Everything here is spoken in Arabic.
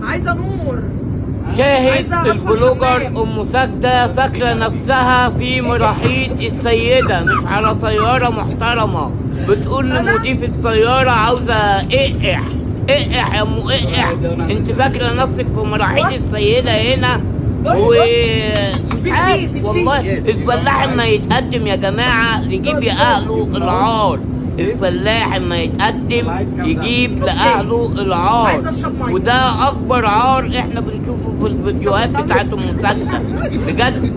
عايزه نور. شاهد البلوجر ام ساجده فاكره نفسها في مراحيض السيده مش على طياره محترمه، بتقول لمضيف الطياره عاوزه اقع اقع يا ام اقع. انت فاكره نفسك في مراحيض السيده هنا ومش عارف والله. الفلاح اما يتقدم يا جماعه يجيب لاهله العار، الفلاح اما يتقدم يجيب لاهله العار، وده اكبر عار احنا بنشوفه في الفيديوهات بتاعت ام ساجده بجد.